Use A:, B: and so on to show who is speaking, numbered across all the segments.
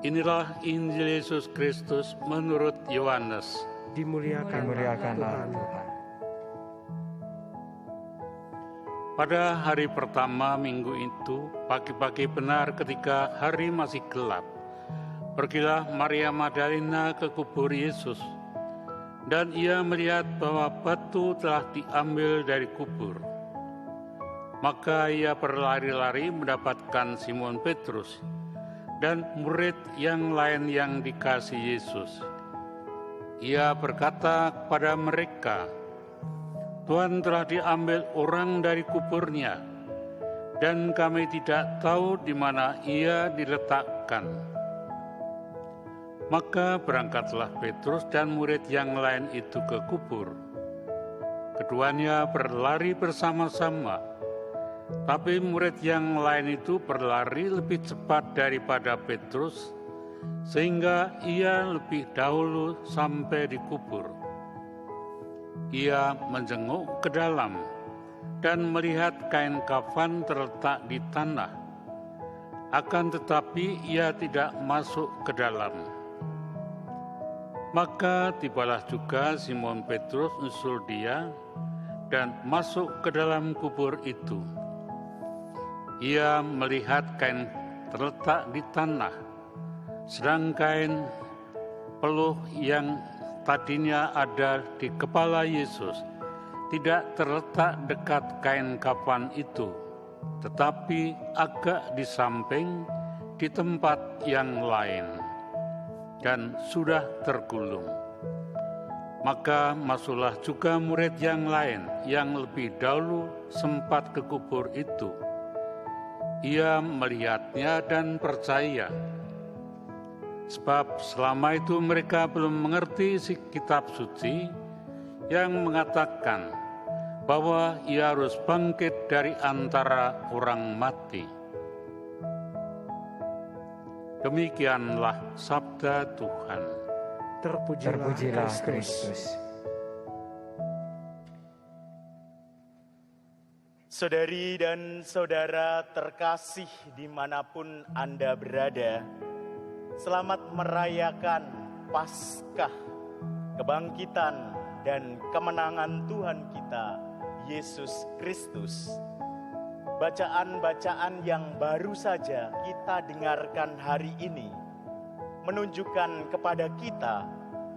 A: Inilah Injil Yesus Kristus menurut Yohanes.
B: Dimuliakanlah Tuhan.
A: Pada hari pertama minggu itu, pagi-pagi benar ketika hari masih gelap, pergilah Maria Magdalena ke kubur Yesus, dan ia melihat bahwa batu telah diambil dari kubur. Maka ia berlari-lari mendapatkan Simon Petrus dan murid yang lain yang dikasihi Yesus. Ia berkata kepada mereka, "Tuhan telah diambil orang dari kuburnya, dan kami tidak tahu di mana ia diletakkan." Maka berangkatlah Petrus dan murid yang lain itu ke kubur. Keduanya berlari bersama-sama, tapi murid yang lain itu berlari lebih cepat daripada Petrus, sehingga ia lebih dahulu sampai di kubur. Ia menjenguk ke dalam dan melihat kain kafan terletak di tanah. Akan tetapi ia tidak masuk ke dalam. Maka tibalah juga Simon Petrus menyusul dia dan masuk ke dalam kubur itu. Ia melihat kain terletak di tanah, sedang kain peluh yang tadinya ada di kepala Yesus tidak terletak dekat kain kafan itu, tetapi agak di samping di tempat yang lain, dan sudah tergulung. Maka masuklah juga murid yang lain yang lebih dahulu sempat ke kubur itu. Ia melihatnya dan percaya, sebab selama itu mereka belum mengerti isi kitab suci yang mengatakan bahwa ia harus bangkit dari antara orang mati. Demikianlah sabda Tuhan.
B: Terpujilah Kristus.
C: Saudari dan saudara terkasih dimanapun Anda berada, selamat merayakan Paskah, kebangkitan dan kemenangan Tuhan kita, Yesus Kristus. Bacaan-bacaan yang baru saja kita dengarkan hari ini menunjukkan kepada kita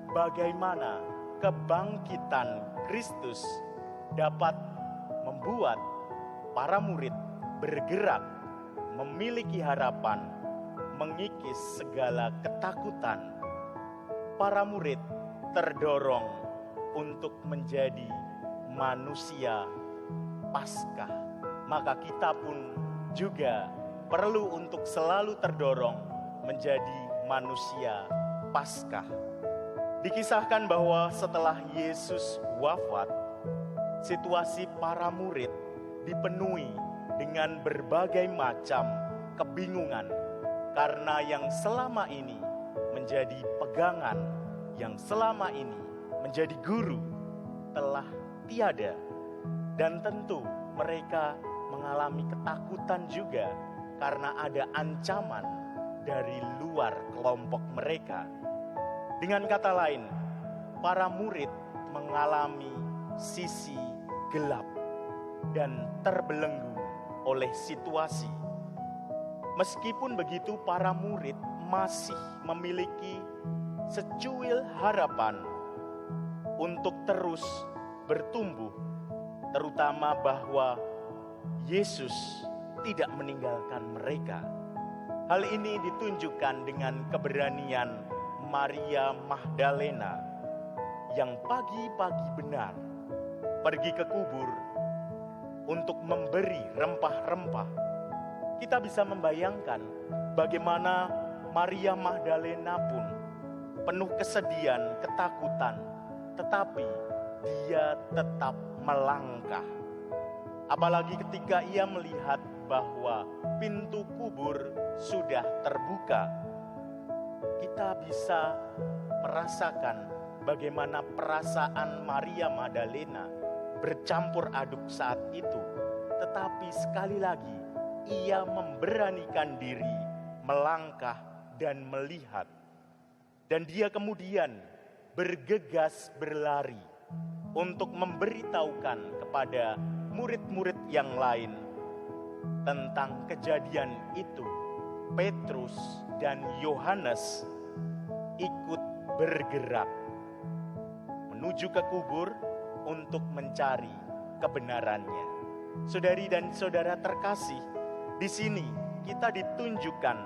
C: bagaimana kebangkitan Kristus dapat membuat para murid bergerak, memiliki harapan, mengikis segala ketakutan. Para murid terdorong untuk menjadi manusia Paskah. Maka kita pun juga perlu untuk selalu terdorong menjadi manusia Paskah. Dikisahkan bahwa setelah Yesus wafat, situasi para murid dipenuhi dengan berbagai macam kebingungan karena yang selama ini menjadi pegangan, yang selama ini menjadi guru telah tiada, dan tentu mereka mengalami ketakutan juga karena ada ancaman dari luar kelompok mereka. Dengan kata lain, para murid mengalami sisi gelap dan terbelenggu oleh situasi. Meskipun begitu, para murid masih memiliki secuil harapan untuk terus bertumbuh, terutama bahwa Yesus tidak meninggalkan mereka. Hal ini ditunjukkan dengan keberanian Maria Magdalena yang pagi-pagi benar pergi ke kubur untuk memberi rempah-rempah. Kita bisa membayangkan bagaimana Maria Magdalena pun penuh kesedihan, ketakutan, tetapi dia tetap melangkah. Apalagi ketika ia melihat bahwa pintu kubur sudah terbuka. Kita bisa merasakan bagaimana perasaan Maria Magdalena bercampur aduk saat itu. Tetapi sekali lagi, ia memberanikan diri melangkah dan melihat. Dan dia kemudian bergegas berlari untuk memberitahukan kepada murid-murid yang lain tentang kejadian itu. Petrus dan Yohanes ikut bergerak menuju ke kubur untuk mencari kebenarannya. Saudari dan saudara terkasih, di sini kita ditunjukkan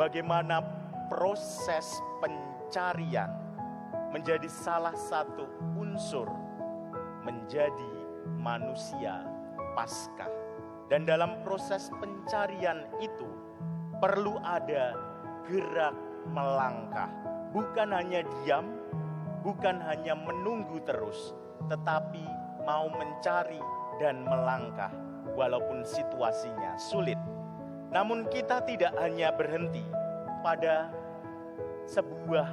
C: bagaimana proses pencarian menjadi salah satu unsur menjadi manusia Paskah. Dan dalam proses pencarian itu perlu ada gerak melangkah. Bukan hanya diam, bukan hanya menunggu terus, tetapi mau mencari dan melangkah walaupun situasinya sulit. Namun kita tidak hanya berhenti pada sebuah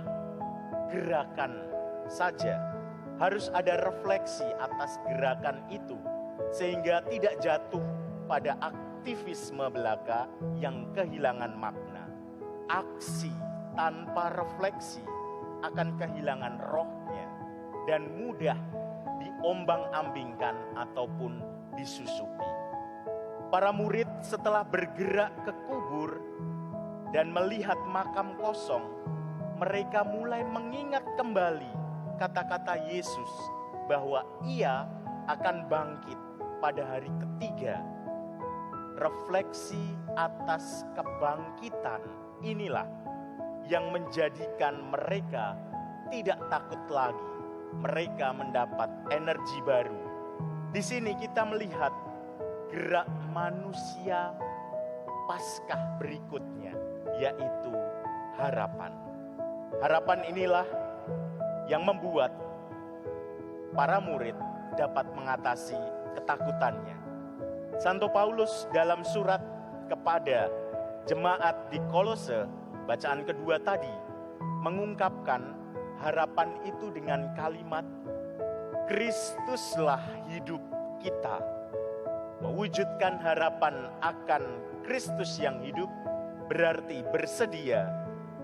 C: gerakan saja. Harus ada refleksi atas gerakan itu sehingga tidak jatuh pada aktivisme belaka yang kehilangan makna. Aksi tanpa refleksi akan kehilangan rohnya dan mudah diombang-ambingkan ataupun disusupi. Para murid setelah bergerak ke kubur dan melihat makam kosong, mereka mulai mengingat kembali kata-kata Yesus bahwa Ia akan bangkit pada hari ketiga. Refleksi atas kebangkitan inilah yang menjadikan mereka tidak takut lagi. Mereka mendapat energi baru. Di sini kita melihat gerak manusia Paskah berikutnya, yaitu harapan. Harapan inilah yang membuat para murid dapat mengatasi ketakutannya. Santo Paulus dalam surat kepada jemaat di Kolose, bacaan kedua tadi, mengungkapkan harapan itu dengan kalimat, Kristuslah hidup kita. Mewujudkan harapan akan Kristus yang hidup berarti bersedia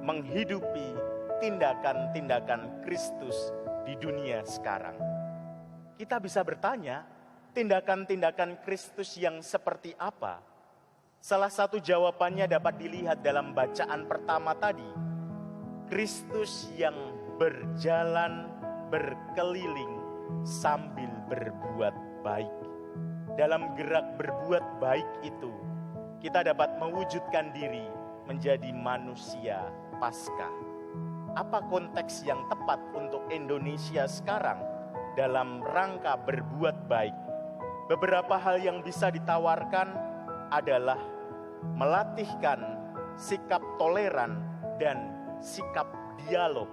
C: menghidupi tindakan-tindakan Kristus di dunia sekarang. Kita bisa bertanya, tindakan-tindakan Kristus yang seperti apa? Salah satu jawabannya dapat dilihat dalam bacaan pertama tadi. Kristus yang berjalan berkeliling sambil berbuat baik. Dalam gerak berbuat baik itu, kita dapat mewujudkan diri menjadi manusia Paskah. Apa konteks yang tepat untuk Indonesia sekarang dalam rangka berbuat baik? Beberapa hal yang bisa ditawarkan adalah melatihkan sikap toleran dan sikap dialog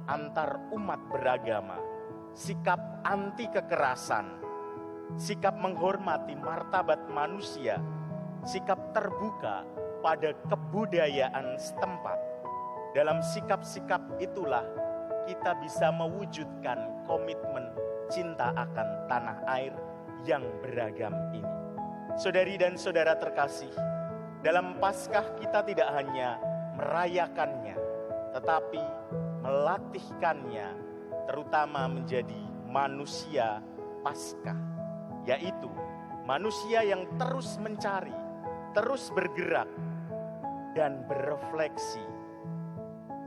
C: antar umat beragama, sikap anti kekerasan, sikap menghormati martabat manusia, sikap terbuka pada kebudayaan setempat. Dalam sikap-sikap itulah kita bisa mewujudkan komitmen cinta akan tanah air yang beragam ini. Saudari dan saudara terkasih, dalam Paskah kita tidak hanya merayakannya, tetapi melatihkannya, terutama menjadi manusia Paskah, yaitu manusia yang terus mencari, terus bergerak, dan berefleksi,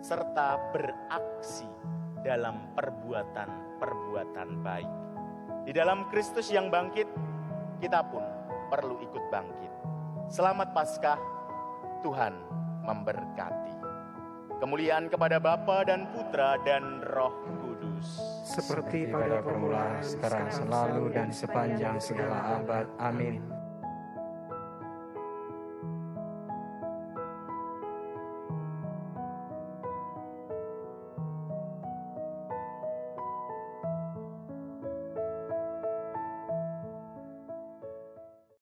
C: serta beraksi dalam perbuatan-perbuatan baik. Di dalam Kristus yang bangkit, kita pun perlu ikut bangkit. Selamat Paskah, Tuhan memberkati. Kemuliaan kepada Bapa dan Putra dan Roh Kudus.
B: Seperti pada permulaan, sekarang, selalu, dan sepanjang segala abad. Amin.